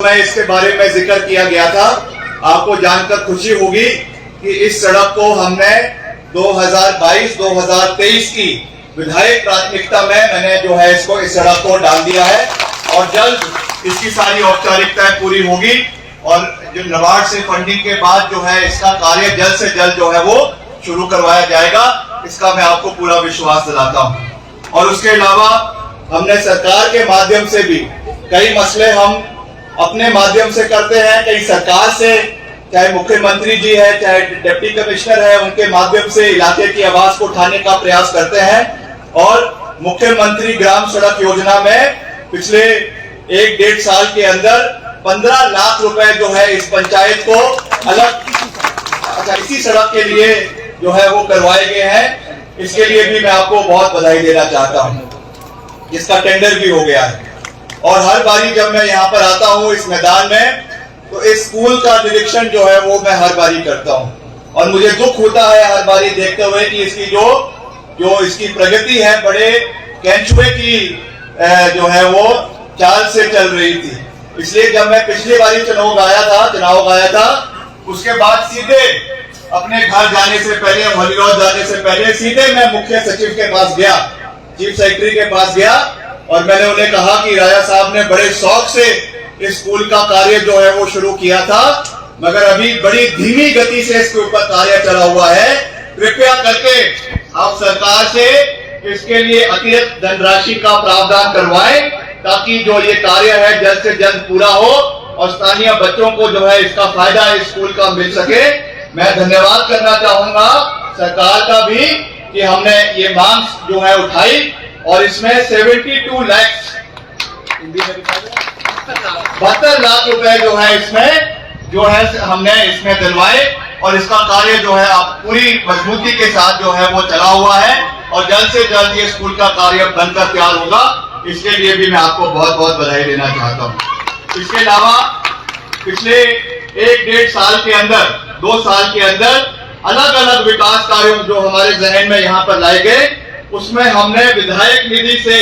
समय इसके बारे में जिक्र किया गया था। आपको जानकर खुशी होगी कि इस सड़क को हमने 2022-2023 की विधायक प्राथमिकता में मैंने जो है इसको इस सड़क को डाल दिया है और जल्द इसकी सारी औपचारिकताएं पूरी होगी और जो नाबार्ड से फंडिंग के बाद जो है इसका कार्य जल्द से जल्द जो है वो शुरू करवाया जाएगा। इसका मैं आपको पूरा विश्वास दिलाता हूं। और उसके अलावा हमने सरकार के माध्यम से भी कई मसले हम अपने माध्यम से करते हैं, कई सरकार से, चाहे मुख्यमंत्री जी है, चाहे डिप्टी कमिश्नर है, उनके माध्यम से इलाके की आवाज को उठाने का प्रयास करते हैं। और मुख्यमंत्री ग्राम सड़क योजना में पिछले 1-1.5 साल के अंदर 15 लाख रुपए जो है इस पंचायत को अलग इसी सड़क के लिए जो है वो करवाए गए हैं। इसके लिए भी मैं आपको बहुत बधाई देना चाहता हूं। इसका टेंडर भी हो गया है और हर बारी जब मैं यहाँ पर आता हूँ इस मैदान में तो इस स्कूल का निरीक्षण जो है वो मैं हर बारी करता हूँ और मुझे दुख होता है हर बारी देखते हुए कि इसकी जो इसकी प्रगति है बड़े कैंचुए की जो है वो चाल से चल रही थी। इसलिए जब मैं पिछली बारी चुनाव गाया था उसके बाद सीधे अपने घर जाने से पहले, हॉलीरोड जाने से पहले सीधे मैं मुख्य सचिव के पास गया, चीफ सेक्रेटरी के पास गया और मैंने उन्हें कहा कि राजा साहब ने बड़े शौक से इस स्कूल का कार्य जो है वो शुरू किया था, मगर अभी बड़ी धीमी गति से इसके ऊपर कार्य चला हुआ है। कृपया करके आप सरकार से इसके लिए अतिरिक्त धनराशि का प्रावधान करवाएं ताकि जो ये कार्य है जल्द से जल्द पूरा हो और स्थानीय बच्चों को जो है इसका फायदा इस स्कूल का मिल सके। मैं धन्यवाद करना चाहूंगा सरकार का भी कि हमने ये मांग जो है उठाई और इसमें 72 लाख 72 लाख रुपए जो है इसमें जो है हमने इसमें दिलवाए और इसका कार्य जो है आप पूरी मजबूती के साथ जो है वो चला हुआ है और जल्द से जल्द ये स्कूल का कार्य बनकर तैयार होगा। इसके लिए भी मैं आपको बहुत बहुत बधाई देना चाहता हूँ। इसके अलावा पिछले 1-1.5 साल के अंदर, 2 साल के अंदर अलग अलग विकास कार्यों जो हमारे जहन में यहाँ पर लाए गए उसमें हमने विधायक निधि से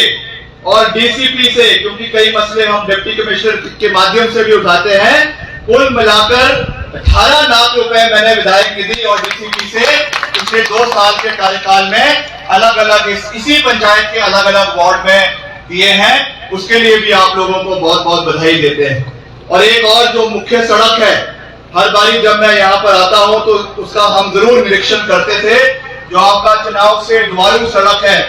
और डीसीपी से, क्योंकि कई मसले हम डिप्टी कमिश्नर के माध्यम से भी उठाते हैं, कुल मिलाकर 18 लाख रुपए मैंने विधायक निधि और डीसीपी से पिछले 2 साल के कार्यकाल में अलग अलग इसी पंचायत के अलग अलग वार्ड में दिए हैं। उसके लिए भी आप लोगों को बहुत बहुत बधाई देते हैं। और एक और जो मुख्य सड़क है, हर बारी जब मैं यहाँ पर आता हूँ तो उसका हम जरूर निरीक्षण करते थे, जो आपका चुनाव से द्वारू सड़क है।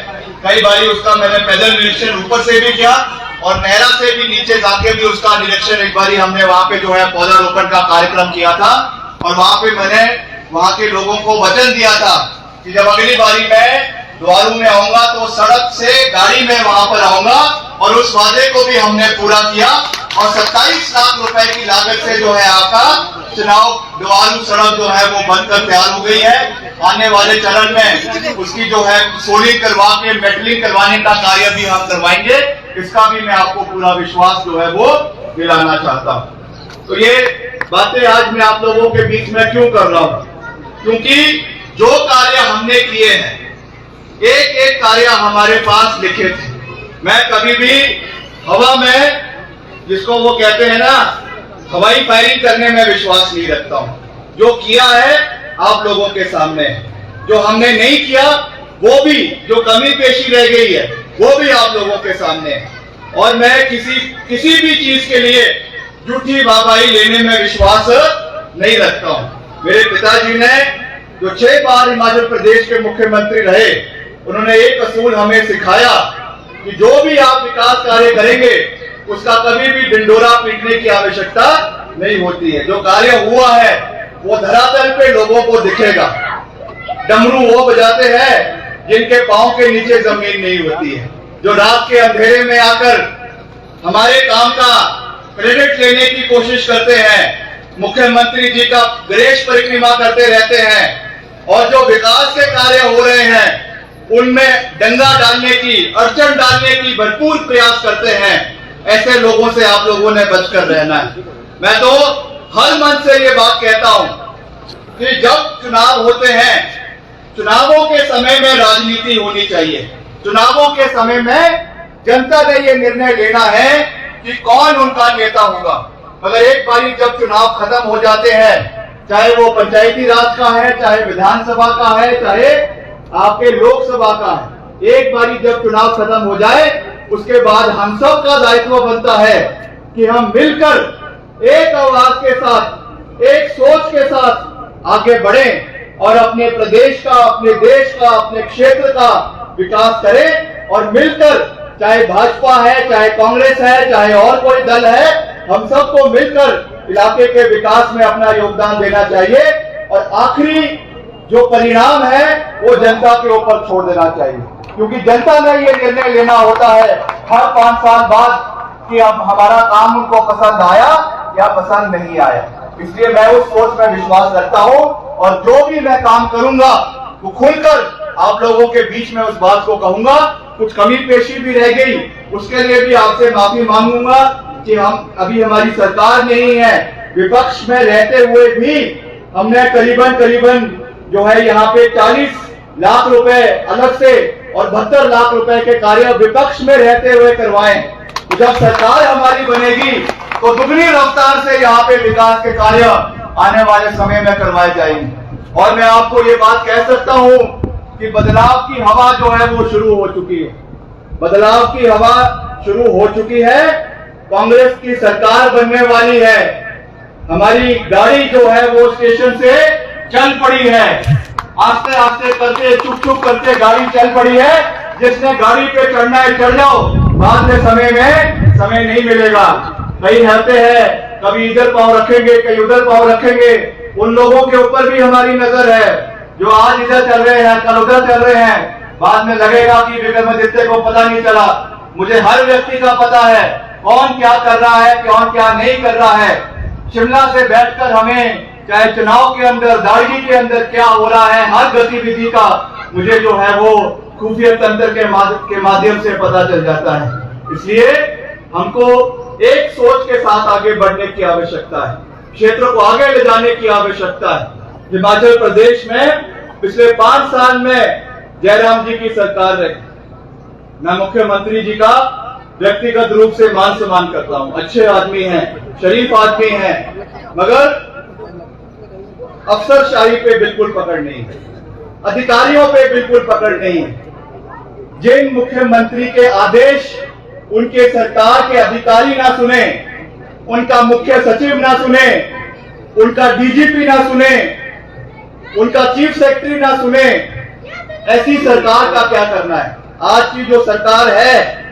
कई बारी उसका मैंने पैदल निरीक्षण ऊपर से भी किया और नहरा से भी नीचे जाके भी उसका निरीक्षण एक बारी हमने वहां पे जो है पौधारोपण का कार्यक्रम किया था और वहां पे मैंने वहां के लोगों को वचन दिया था कि जब अगली बारी मैं द्वारू में आऊंगा तो सड़क से गाड़ी में वहां पर आऊंगा और उस वादे को भी हमने पूरा किया और 27 लाख रुपए की लागत से जो है आपका चुनाव द्वारू सड़क जो है वो बनकर तैयार हो गई है। आने वाले चरण में उसकी जो है सोलिंग करवा के मेटलिंग करवाने का कार्य भी हम करवाएंगे। इसका भी मैं आपको पूरा विश्वास जो है वो दिलाना चाहता हूँ। तो ये बातें आज मैं आप लोगों के बीच में क्यों कर रहा हूँ, क्योंकि जो कार्य हमने किए हैं एक एक कार्य हमारे पास लिखे थे। मैं कभी भी हवा में, जिसको वो कहते हैं ना, हवाई फायरिंग करने में विश्वास नहीं रखता हूं। जो किया है आप लोगों के सामने है, जो हमने नहीं किया वो भी, जो कमी पेशी रह गई है वो भी आप लोगों के सामने है। और मैं किसी भी चीज के लिए झूठी वाहवाही लेने में विश्वास नहीं रखता हूं। मेरे पिताजी ने जो 6 बार हिमाचल प्रदेश के मुख्यमंत्री रहे, उन्होंने एक असूल हमें सिखाया कि जो भी आप विकास कार्य करेंगे उसका कभी भी ढिंडोरा पीटने की आवश्यकता नहीं होती है। जो कार्य हुआ है वो धरातल पे लोगों को दिखेगा। डमरू वो बजाते हैं जिनके पांव के नीचे जमीन नहीं होती है, जो रात के अंधेरे में आकर हमारे काम का क्रेडिट लेने की कोशिश करते हैं, मुख्यमंत्री जी का गणेश परिक्रमा करते रहते हैं और जो विकास के कार्य हो रहे हैं उनमें डंगा डालने की, अड़चन डालने की भरपूर प्रयास करते हैं। ऐसे लोगों से आप लोगों ने बचकर रहना है। मैं तो हर मन से ये बात कहता हूं कि जब चुनाव होते हैं, चुनावों के समय में राजनीति होनी चाहिए। चुनावों के समय में जनता ने ये निर्णय लेना है कि कौन उनका नेता होगा। मगर एक बारी जब चुनाव खत्म हो जाते हैं, चाहे वो पंचायती राज का है, चाहे विधानसभा का है, चाहे आपके लोकसभा का है, एक बारी जब चुनाव खत्म हो जाए उसके बाद हम सब का दायित्व बनता है कि हम मिलकर एक आवाज के साथ, एक सोच के साथ आगे बढ़ें और अपने प्रदेश का, अपने देश का, अपने क्षेत्र का विकास करें और मिलकर, चाहे भाजपा है, चाहे कांग्रेस है, चाहे और कोई दल है, हम सबको मिलकर इलाके के विकास में अपना योगदान देना चाहिए और आखिरी जो परिणाम है वो जनता के ऊपर छोड़ देना चाहिए, क्योंकि जनता ने ये निर्णय लेना होता है हर 5 साल बाद कि अब हमारा काम उनको पसंद आया या पसंद नहीं आया। इसलिए मैं उस सोच में विश्वास रखता हूं और जो भी मैं काम करूंगा वो खुलकर आप लोगों के बीच में उस बात को कहूंगा। कुछ कमी पेशी भी रह गई उसके लिए भी आपसे माफी मांगूंगा कि हम अभी हमारी सरकार नहीं है, विपक्ष में रहते हुए भी हमने करीबन जो है यहाँ पे 40 लाख रुपए अलग से और 72 लाख रुपए के कार्य विपक्ष में रहते हुए करवाए। तो जब सरकार हमारी बनेगी तो दुगनी रफ्तार से यहाँ पे विकास के कार्य आने वाले समय में करवाए जाएंगे। और मैं आपको ये बात कह सकता हूँ कि बदलाव की हवा जो है वो शुरू हो चुकी है, बदलाव की हवा शुरू हो चुकी है। कांग्रेस की सरकार बनने वाली है, हमारी गाड़ी जो है वो स्टेशन से चल पड़ी है, आस्ते आस्ते करके, चुप चुप करके गाड़ी चल पड़ी है। जिसने गाड़ी पे चढ़ना है चढ़ जाओ, बाद में समय नहीं मिलेगा। कई रहते हैं, कभी इधर पांव रखेंगे, कहीं उधर पांव रखेंगे। उन लोगों के ऊपर भी हमारी नजर है जो आज इधर चल रहे हैं, कल उधर चल रहे हैं। बाद में लगेगा कि विक्रमादित्य को पता नहीं चला। मुझे हर व्यक्ति का पता है कौन क्या कर रहा है, कौन क्या नहीं कर रहा है। शिमला से बैठकर हमें चाहे चुनाव के अंदर, दाड़गी के अंदर क्या हो रहा है, हर गतिविधि का मुझे जो है वो खुफिया तंत्र के माध्यम से पता चल जाता है। इसलिए हमको एक सोच के साथ आगे बढ़ने की आवश्यकता है, क्षेत्र को आगे ले जाने की आवश्यकता है। हिमाचल प्रदेश में पिछले 5 साल में जयराम जी की सरकार रही। मैं मुख्यमंत्री जी का व्यक्तिगत रूप से मान सम्मान करता हूं, अच्छे आदमी हैं, शरीफ आदमी हैं, मगर अफसरशाही पे बिल्कुल पकड़ नहीं है, अधिकारियों पे बिल्कुल पकड़ नहीं है। जिन मुख्यमंत्री के आदेश उनके सरकार के अधिकारी ना सुने, उनका मुख्य सचिव ना सुने, उनका डीजीपी ना सुने, उनका चीफ सेक्रेटरी ना सुने, ऐसी सरकार का क्या करना है। आज की जो सरकार है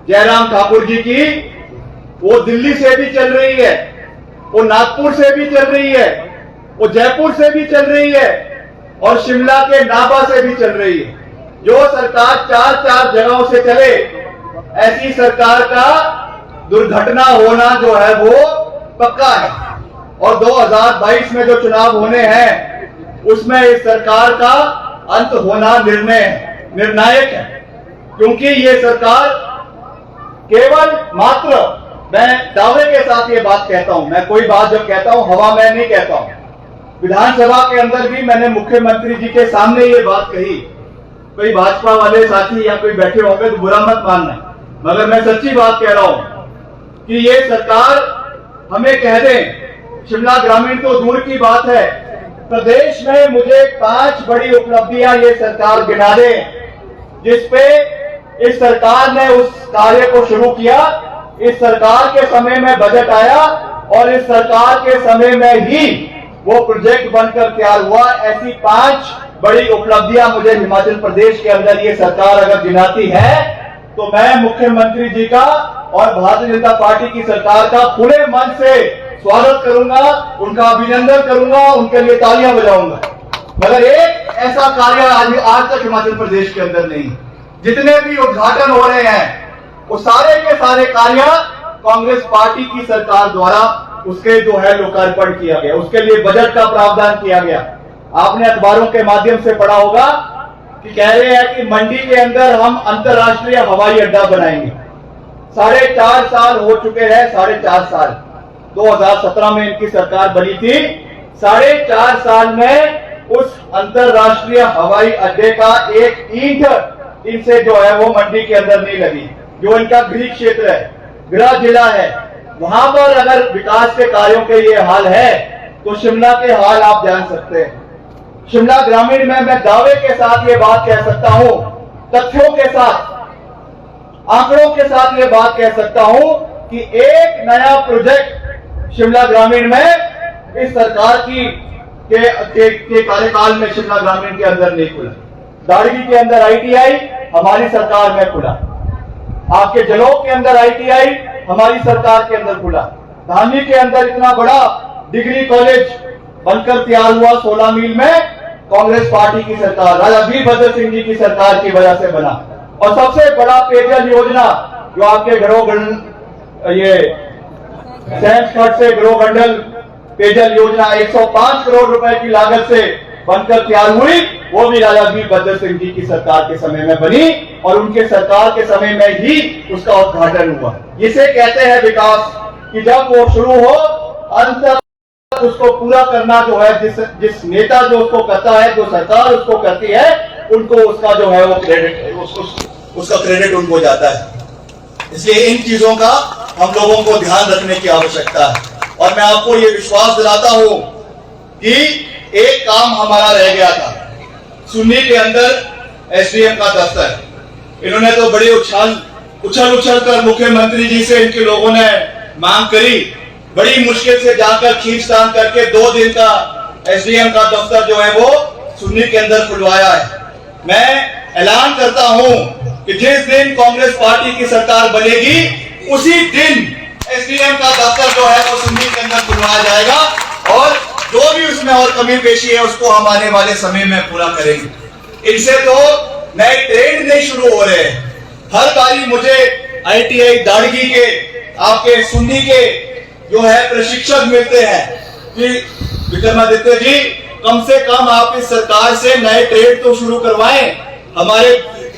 जयराम ठाकुर जी की, वो दिल्ली से भी चल रही है, वो नागपुर से भी चल रही है, वो जयपुर से भी चल रही है और शिमला के नाभा से भी चल रही है। जो सरकार 4 जगहों से चले, ऐसी सरकार का दुर्घटना होना जो है वो पक्का है। और 2022 में जो चुनाव होने हैं उसमें इस सरकार का अंत होना निर्णायक है, क्योंकि ये सरकार केवल मात्र, मैं दावे के साथ ये बात कहता हूं, मैं कोई बात जब कहता हूं हवा में नहीं कहता हूं। विधानसभा के अंदर भी मैंने मुख्यमंत्री जी के सामने ये बात कही। कोई भाजपा वाले साथी या कोई बैठे होंगे तो बुरा मत मानना, मगर मैं सच्ची बात कह रहा हूं कि ये सरकार हमें कह दे, शिमला ग्रामीण तो दूर की बात है, प्रदेश में मुझे 5 बड़ी उपलब्धियां ये सरकार गिना दे जिसपे इस सरकार ने उस कार्य को शुरू किया। इस सरकार के समय में बजट आया और इस सरकार के समय में ही वो प्रोजेक्ट बनकर तैयार हुआ। ऐसी 5 बड़ी उपलब्धियां मुझे हिमाचल प्रदेश के अंदर ये सरकार अगर गिनाती है तो मैं मुख्यमंत्री जी का और भारतीय जनता पार्टी की सरकार का खुले मन से स्वागत करूंगा, उनका अभिनंदन करूंगा, उनके लिए तालियां बजाऊंगा। मगर एक ऐसा कार्य आज तक हिमाचल प्रदेश के अंदर नहीं। जितने भी उद्घाटन हो रहे हैं वो सारे के सारे कार्य कांग्रेस पार्टी की सरकार द्वारा उसके जो है लोकार्पण किया गया, उसके लिए बजट का प्रावधान किया गया। आपने अखबारों के माध्यम से पढ़ा होगा कि कह रहे हैं कि मंडी के अंदर हम अंतर्राष्ट्रीय हवाई अड्डा बनाएंगे। 4.5 साल हो चुके हैं, 4.5 साल 2017 में इनकी सरकार बनी थी। 4.5 साल में उस अंतर्राष्ट्रीय हवाई अड्डे का एक ईंट इनसे जो है वो मंडी के अंदर नहीं लगी। जो इनका गृह क्षेत्र है, गृह जिला है, वहां पर अगर विकास के कार्यों के ये हाल है तो शिमला के हाल आप जान सकते हैं। शिमला ग्रामीण में मैं दावे के साथ ये बात कह सकता हूं, तथ्यों के साथ, आंकड़ों के साथ ये बात कह सकता हूं कि एक नया प्रोजेक्ट शिमला ग्रामीण में इस सरकार के कार्यकाल में शिमला ग्रामीण के अंदर नहीं खुला। दाड़गी के अंदर ITI हमारी सरकार में खुला, आपके जलोग के अंदर ITI हमारी सरकार के अंदर खुला, धामी के अंदर इतना बड़ा डिग्री कॉलेज बनकर तैयार हुआ 16 मील में कांग्रेस पार्टी की सरकार, राजा वीरभद्र सिंह जी की सरकार की वजह से बना। और सबसे बड़ा पेयजल योजना जो आपके ये सैंसखट से ग्रोगंडल पेयजल योजना 105 करोड़ रुपए की लागत से बनकर तैयार हुई, वो भी राजा वीरभद्र सिंह जी की सरकार के समय में बनी और उनके सरकार के समय में ही उसका उद्घाटन हुआ। इसे कहते हैं विकास, कि जब वो शुरू हो अंत तक उसको पूरा करना जो है, जिस नेता जो उसको करता है, जो सरकार उसको करती है, उनको उसका जो है वो क्रेडिट, उसका क्रेडिट उनको जाता है। इसलिए इन चीजों का हम लोगों को ध्यान रखने की आवश्यकता है। और मैं आपको ये विश्वास दिलाता हूं कि एक काम हमारा रह गया था, सुन्नी के अंदर SDM का दफ्तर। इन्होंने तो बड़ी उछल कर मुख्यमंत्री जी से इनके लोगों ने मांग करी, बड़ी मुश्किल से जाकर खींचतान करके 2 दिन का SDM का दफ्तर जो है वो सुन्नी के अंदर खुलवाया है। मैं ऐलान करता हूं कि जिस दिन कांग्रेस पार्टी की सरकार बनेगी उसी दिन SDM का दफ्तर जो है वो सुन्नी के अंदर खुलवाया जाएगा और जो भी उसमें और कमी पेशी है उसको हम आने वाले समय में पूरा करेंगे। इनसे तो नए ट्रेंड नहीं शुरू हो रहे हैं। हर बारी मुझे ITI दाड़गी के, आपके सुन्नी के जो है प्रशिक्षक मिलते हैं कि विक्रमादित्य जी, कम से कम आप इस सरकार से नए ट्रेड तो शुरू करवाएं, हमारे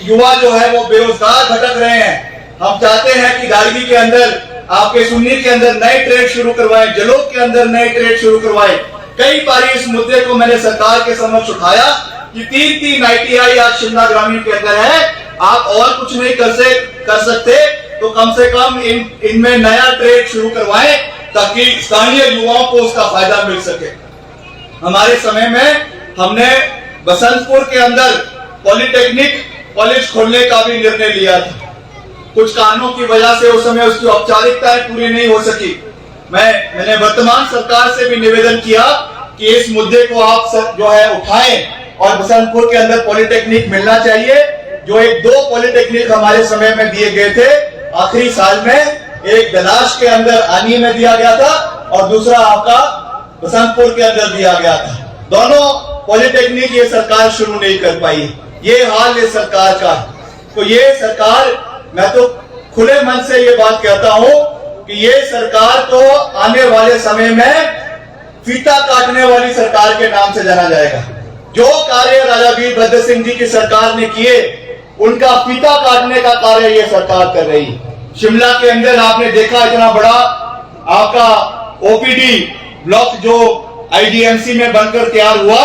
युवा जो है वो बेरोजगार भटक रहे हैं। हम चाहते हैं कि दाड़गी के अंदर, आपके सुन्नी के अंदर नए ट्रेड शुरू करवाएं, जलोग के अंदर नए ट्रेड शुरू करवाएं। कई बार इस मुद्दे को मैंने सरकार के समक्ष उठाया कि 3 ITI आज शिमला ग्रामीण के अंदर है, आप और कुछ नहीं कर सकते तो कम से कम इनमें नया ट्रेड शुरू करवाएं ताकि स्थानीय युवाओं को उसका फायदा मिल सके। हमारे समय में हमने बसंतपुर के अंदर पॉलिटेक्निक कॉलेज खोलने का भी निर्णय लिया था। कुछ कारणों की वजह से उस समय उसकी औपचारिकताएं पूरी नहीं हो सकी। मैंने वर्तमान सरकार से भी निवेदन किया कि इस मुद्दे को आप जो है उठाएं और बसंतपुर के अंदर पॉलिटेक्निक मिलना चाहिए। जो 2 पॉलिटेक्निक हमारे समय में दिए गए थे, आखिरी साल में एक दलाश के अंदर आनी में दिया गया था और दूसरा आपका बसंतपुर के अंदर दिया गया था। दोनों पॉलिटेक्निक ये सरकार शुरू नहीं कर पाई। ये हाल इस सरकार का। तो ये सरकार, मैं तो खुले मन से ये बात कहता हूं कि ये सरकार तो आने वाले समय में फीता काटने वाली सरकार के नाम से जाना जाएगा। जो कार्य राजा वीरभद्र सिंह जी की सरकार ने किए, उनका फीता काटने का कार्य ये सरकार कर रही है। शिमला के अंदर आपने देखा इतना बड़ा आपका OPD ब्लॉक जो IDMC में बनकर तैयार हुआ,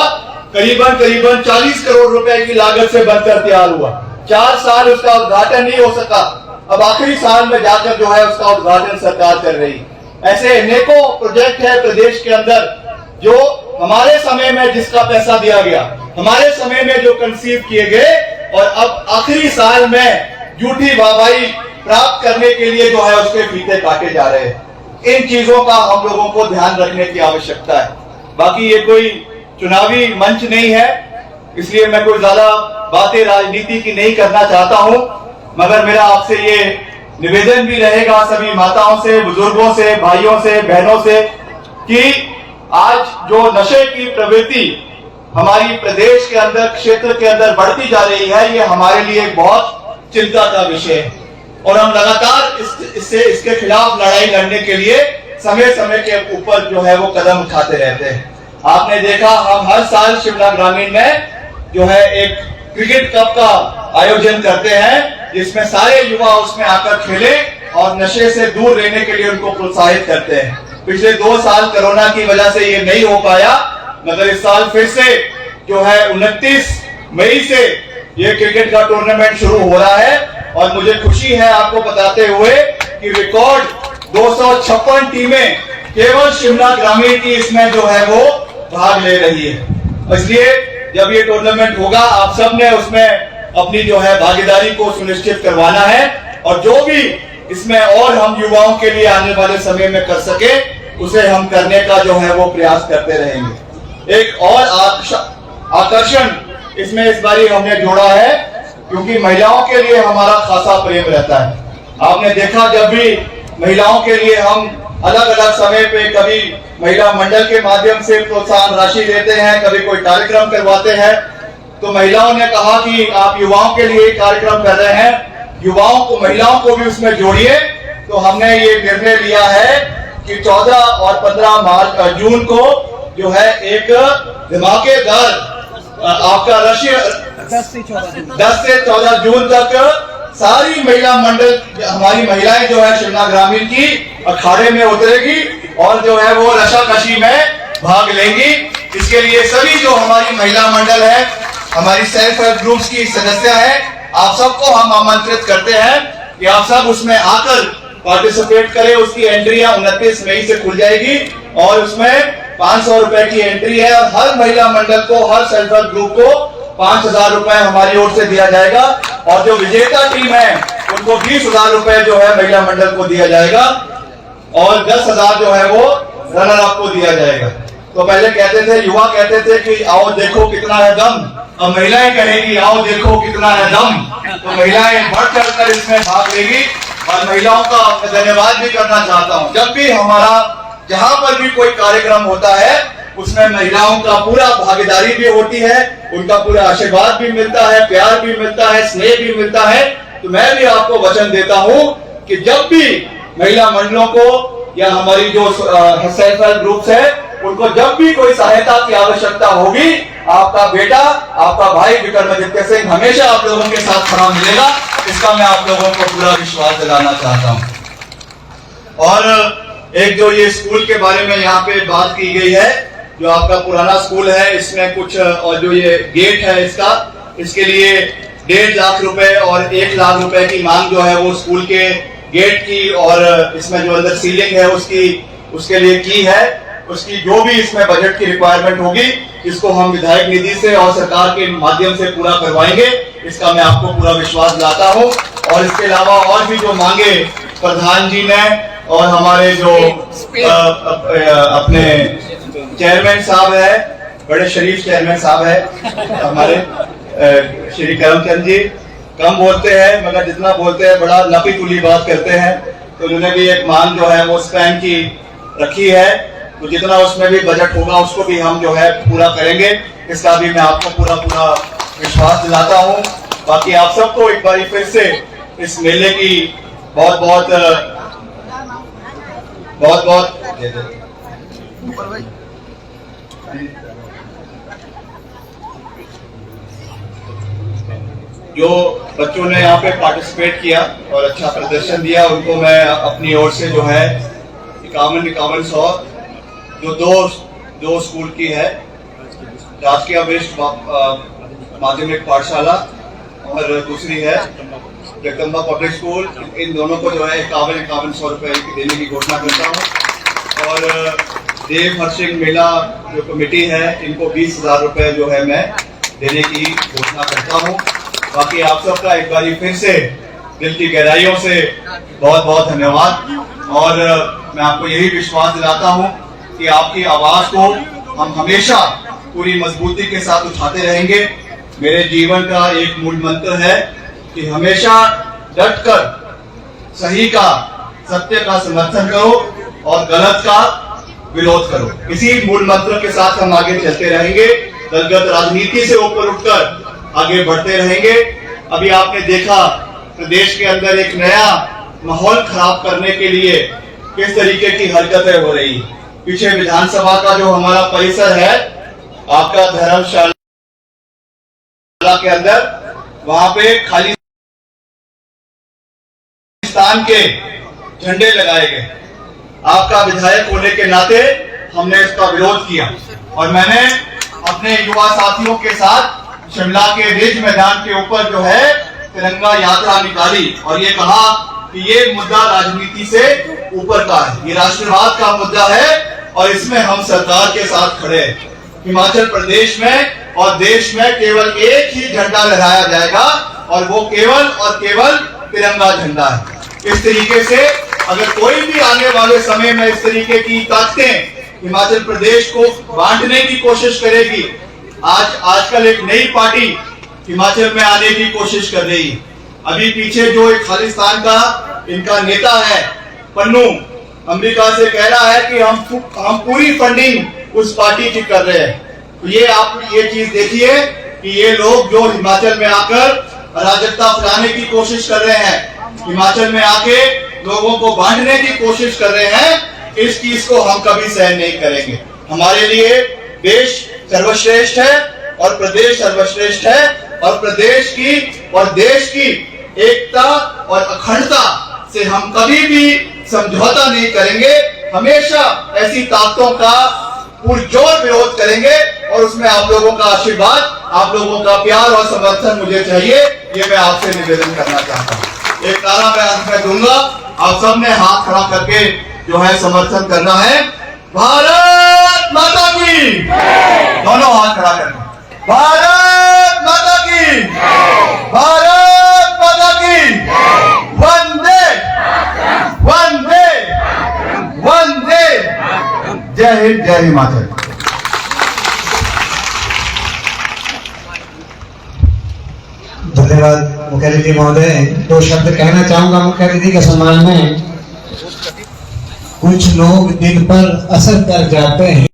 करीबन 40 करोड़ रुपए की लागत से बनकर तैयार हुआ। 4 साल उसका उद्घाटन नहीं हो सका। अब आखिरी साल में जाकर जो है उसका उद्घाटन सरकार कर रही है। ऐसे अनेकों प्रोजेक्ट है प्रदेश के अंदर जो हमारे समय में जिसका पैसा दिया गया, हमारे समय में जो कंसीव किए गए और अब आखिरी साल में झूठी वाहवाही प्राप्त करने के लिए जो है उसके फीते काटे जा रहे हैं। इन चीजों का हम लोगों को ध्यान रखने की आवश्यकता है। बाकी ये कोई चुनावी मंच नहीं है, इसलिए मैं कोई ज्यादा बातें राजनीति की नहीं करना चाहता हूं, मगर मेरा आपसे ये निवेदन भी रहेगा सभी माताओं से, बुजुर्गों से, भाइयों से, बहनों से कि आज जो नशे की प्रवृत्ति हमारी प्रदेश के अंदर, क्षेत्र के अंदर बढ़ती जा रही है, ये हमारे लिए एक बहुत चिंता का विषय है और हम लगातार इसके खिलाफ लड़ाई लड़ने के लिए समय समय के ऊपर जो है वो कदम उठाते रहते हैं। आपने देखा हम हर साल शिमला ग्रामीण में जो है एक क्रिकेट कप का आयोजन करते हैं जिसमें सारे युवा उसमें आकर खेले और नशे से दूर रहने के लिए उनको प्रोत्साहित करते हैं। पिछले 2 साल कोरोना की वजह से ये नहीं हो पाया, मगर इस साल फिर से जो है 29 मई से ये क्रिकेट का टूर्नामेंट शुरू हो रहा है और मुझे खुशी है आपको बताते हुए कि रिकॉर्ड 256 टीमें केवल शिमला ग्रामीण की इसमें जो है वो भाग ले रही है। इसलिए जब ये टूर्नामेंट होगा आप सब ने उसमें अपनी जो है भागीदारी को सुनिश्चित करवाना है, और जो भी इसमें और हम युवाओं के लिए आने वाले समय में कर सके उसे हम करने का जो है वो प्रयास करते रहेंगे। एक और आकर्षण इसमें इस बारी हमने जोड़ा है, क्योंकि महिलाओं के लिए हमारा खासा प्रेम रहता है। आपने देखा जब भी महिलाओं के लिए हम अलग अलग समय पे कभी महिला मंडल के माध्यम से प्रोत्साहन राशि देते हैं, कभी कोई कार्यक्रम करवाते हैं, तो महिलाओं ने कहा कि आप युवाओं के लिए कार्यक्रम कर रहे हैं, युवाओं को महिलाओं को भी उसमें जोड़िए। तो हमने ये निर्णय लिया है कि 14 और 15 जून को जो है एक धमाकेदार आपका रशिया 10 से 14 जून तक सारी महिला मंडल हमारी महिलाएं जो है शिमला ग्रामीण की अखाड़े में उतरेगी और जो है वो रशाकशी में भाग लेंगी। इसके लिए सभी जो हमारी महिला मंडल है, हमारी सेल्फ हेल्प ग्रुप्स की सदस्य है, आप सबको हम आमंत्रित करते हैं कि आप सब उसमें आकर पार्टिसिपेट करें। उसकी एंट्रियां 29 मई से खुल जाएगी और उसमें 500 रुपए की एंट्री है, और हर महिला मंडल को, हर सेल्फ हेल्प ग्रुप को 5000 रुपए हमारी ओर से दिया जाएगा, और जो विजेता टीम है उनको 20,000 रुपए जो है महिला मंडल को दिया जाएगा, और 10,000 जो है वो रनर अप को दिया जाएगा। तो पहले कहते थे, युवा कहते थे कि आओ देखो कितना है दम, अब महिलाएं कहेगी आओ देखो कितना है दम। तो महिलाएं बढ़ चढ़ कर इसमें भाग लेगी, और महिलाओं का धन्यवाद भी करना चाहता हूँ। जब भी हमारा जहां पर भी कोई कार्यक्रम होता है उसमें महिलाओं का पूरा भागीदारी भी होती है, उनका पूरा आशीर्वाद भी मिलता है, प्यार भी मिलता है, स्नेह भी मिलता है। तो मैं भी आपको वचन देता हूं कि जब भी महिला मंडलों को या हमारी जो सेल्फ हेल्प ग्रुप्स है उनको जब भी कोई सहायता की आवश्यकता होगी, आपका बेटा, आपका भाई विक्रमादित्य सिंह हमेशा आप लोगों के साथ खड़ा मिलेगा। इसका मैं आप लोगों को पूरा विश्वास दिलाना चाहता हूं। और एक जो ये स्कूल के बारे में यहाँ पे बात की गई है, जो आपका पुराना स्कूल है, इसमें कुछ, और जो ये गेट है इसका, इसके लिए 1.5 लाख रुपए और 1 लाख रुपए की मांग जो है वो स्कूल के गेट की, और इसमें जो अंदर सीलिंग है उसके लिए की है। उसकी जो भी इसमें बजट की रिक्वायरमेंट होगी, इसको हम विधायक निधि से और सरकार के माध्यम से पूरा करवाएंगे। इसका मैं आपको पूरा विश्वास दिलाता हूँ। और इसके अलावा और भी जो मांगे प्रधान जी ने और हमारे जो अपने चेयरमैन साहब है, बड़े शरीफ चेयरमैन साहब है हमारे श्री करमचंद जी, कम बोलते हैं मगर जितना बोलते हैं बड़ा लपी तुली बात करते हैं। तो उन्होंने भी एक मांग जो है वो स्पैन की रखी है, तो जितना उसमें भी बजट होगा उसको भी हम जो है पूरा करेंगे। इसका भी मैं आपको पूरा विश्वास दिलाता हूँ। बाकी आप सबको एक बार फिर से इस मेले की बहुत जो बच्चों ने यहाँ पे पार्टिसिपेट किया और अच्छा प्रदर्शन दिया, उनको मैं अपनी ओर से जो है 51-5100 जो दो स्कूल की है, राजकीय वरिष्ठ माध्यमिक पाठशाला और दूसरी है जगदम्बा पब्लिक स्कूल, इन दोनों को जो है 51-5100 रुपए देने की घोषणा करता हूँ। और देव हर्षिंग मेला जो कमेटी है, इनको 20,000 रुपए जो है मैं देने की घोषणा करता हूँ। बाकी आप सबका एक बार फिर से दिल की गहराइयों से बहुत धन्यवाद। और मैं आपको यही विश्वास दिलाता हूँ कि आपकी आवाज को हम हमेशा पूरी मजबूती के साथ उठाते रहेंगे। मेरे जीवन का एक मूल मंत्र है कि हमेशा डटकर सही का, सत्य का समर्थन करो और गलत का विरोध करो। इसी मूल मंत्र के साथ हम आगे चलते रहेंगे, दलगत राजनीति से ऊपर उठकर आगे बढ़ते रहेंगे। अभी आपने देखा प्रदेश के अंदर एक नया माहौल खराब करने के लिए किस तरीके की हरकतें हो रही। पीछे विधानसभा का जो हमारा परिसर है, आपका धर्मशाला के अंदर, वहां पे खाली स्थान के झंडे लगाए गए। आपका विधायक होने के नाते हमने इसका विरोध किया और मैंने अपने युवा साथियों के साथ शिमला के रिज मैदान के ऊपर जो है तिरंगा यात्रा निकाली और ये कहा कि ये मुद्दा राजनीति से ऊपर का है, ये राष्ट्रवाद का मुद्दा है और इसमें हम सरकार के साथ खड़े हैं। हिमाचल प्रदेश में और देश में केवल एक ही झंडा लहराया जाएगा और वो केवल और केवल तिरंगा झंडा है। इस तरीके से अगर कोई भी आने वाले समय में इस तरीके की ताकतें हिमाचल प्रदेश को बांटने की कोशिश करेगी, आजकल एक नई पार्टी हिमाचल में आने की कोशिश कर रही है। अभी पीछे जो एक खालिस्तान का इनका नेता है पन्नू, अमेरिका से कह रहा है कि हम पूरी फंडिंग उस पार्टी की कर रहे हैं। तो ये आप ये चीज देखिए कि ये लोग जो हिमाचल में आकर अराजकता फैलाने की कोशिश कर रहे हैं, हिमाचल में आके लोगों को बांटने की कोशिश कर रहे हैं, इस चीज को हम कभी सहन नहीं करेंगे। हमारे लिए देश सर्वश्रेष्ठ है और प्रदेश सर्वश्रेष्ठ है और प्रदेश की और देश की एकता और अखंडता से हम कभी भी समझौता नहीं करेंगे। हमेशा ऐसी ताकतों का पुरजोर विरोध करेंगे और उसमें आप लोगों का आशीर्वाद, आप लोगों का प्यार और समर्थन मुझे चाहिए। ये मैं आपसे निवेदन करना चाहता हूँ। एक नारा मैं अंत में दूंगा, आप सबने हाथ खड़ा करके जो है समर्थन करना है। भारत माता की, दोनों हाथ खड़ा करके, भारत माता की, भारत माता की, वंदे वंदे वंदे, जय हिंद जय हिमाचल। धन्यवाद मुख्यातिथि महोदय। दो शब्द कहना चाहूंगा मुख्यातिथि के सम्मान में। कुछ लोग दिल पर असर कर जाते हैं।